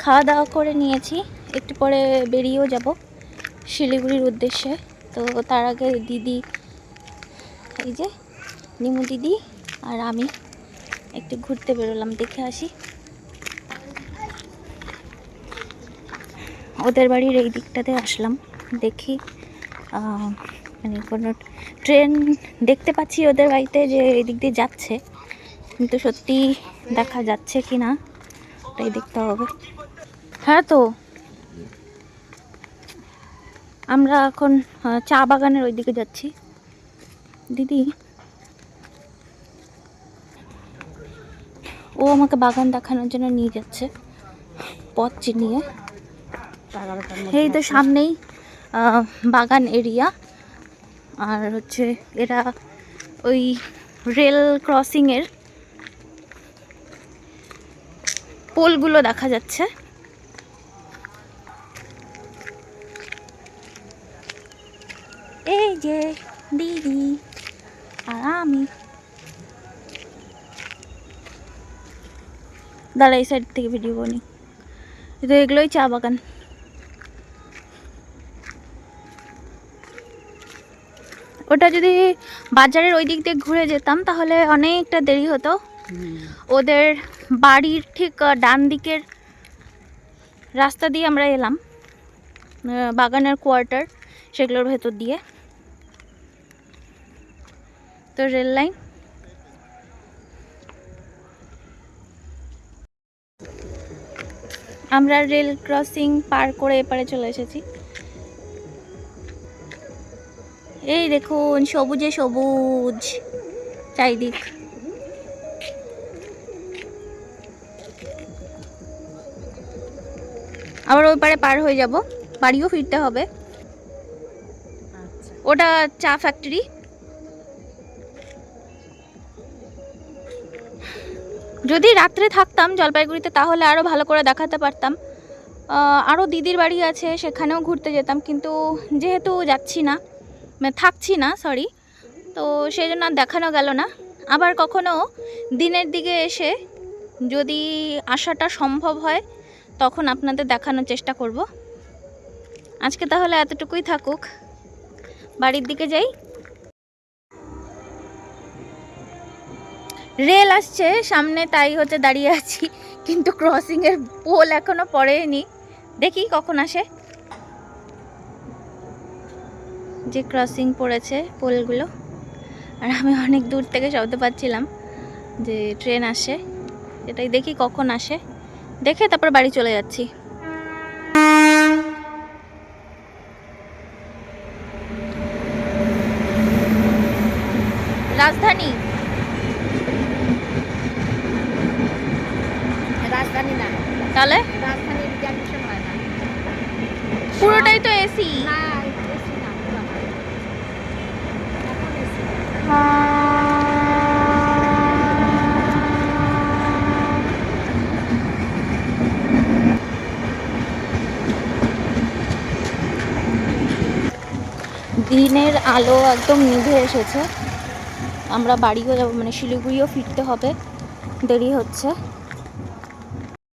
খাওয়া দাওয়া করে নিয়েছি, একটু পরে বেরিয়েও যাব শিলিগুড়ির উদ্দেশ্যে। তো তার আগে দিদি, এই যে নিমু দিদি আর আমি একটু ঘুরতে বেরোলাম, দেখে আসি। ওদের বাড়ির এই দিকটাতে আসলাম, দেখি মানে কোনো ট্রেন দেখতে পাচ্ছি ওদের বাড়িতে যে এই দিক দিয়ে যাচ্ছে, কিন্তু সত্যি দেখা যাচ্ছে কি না ওটাই দেখতে হবে। হ্যাঁ, তো আমরা এখন চা বাগানের ওই দিকে যাচ্ছি। দিদি ও আমাকে বাগান দেখানোর জন্য নিয়ে যাচ্ছে, পথ চিনিয়ে। এই তো সামনেই বাগান এরিয়া, আর হচ্ছে এরা ওই রেল ক্রসিংয়ের পোলগুলো দেখা যাচ্ছে। এই যে দিদি আর আমি, দাঁড়া এই সাইড থেকে ভিডিও করি। তো এগুলোই চা বাগান। ওটা যদি বাজারের ওই দিক দিয়ে ঘুরে যেতাম তাহলে অনেকটা দেরি হতো। ওদের বাড়ির ঠিক ডান দিকের রাস্তা দিয়ে আমরা এলাম, বাগানের কোয়ার্টার সেগুলোর ভেতর দিয়ে। তো রেল লাইন, আমরা রেল ক্রসিং পার করে এপারে চলে এসেছি। এই দেখুন সবুজে সবুজ চারিদিক। আবার ওই পারে পার হয়ে যাব, বাড়িও ফিরতে হবে। ওটা চা ফ্যাক্টরি। যদি রাত্রে থাকতাম জলপাইগুড়িতে তাহলে আরও ভালো করে দেখাতে পারতাম। আরও দিদির বাড়ি আছে, সেখানেও ঘুরতে যেতাম, কিন্তু যেহেতু যাচ্ছি না, থাকছি না সরি, তো সেই জন্য আর দেখানো গেল না। আবার কখনো দিনের দিকে এসে যদি আসাটা সম্ভব হয় তখন আপনাদের দেখানোর চেষ্টা করব। আজকে তাহলে এতটুকুই থাকুক, বাড়ির দিকে যাই। রেল আসছে সামনে, তাই হচ্ছে দাঁড়িয়ে আছি, কিন্তু ক্রসিংয়ের পোল এখনো পড়েনি, দেখি কখন আসে। যে ক্রসিং পড়েছে পোলগুলো, আর আমি অনেক দূর থেকে শব্দ পাচ্ছিলাম যে ট্রেন আসে, এটাই দেখি কখন আসে, দেখে তারপর বাড়ি চলে যাচ্ছি। রাজধানী, রাজধানী না তাহলে রাজধানী রিজার্ভেশন হয় না, পুরোটাই তো এসি। না এসি না, এখন এসি। দিনের আলো একদম নিভে এসেছে, আমরা বাড়িও যাব, মানে শিলিগুড়িও ফিরতে হবে, দেরি হচ্ছে।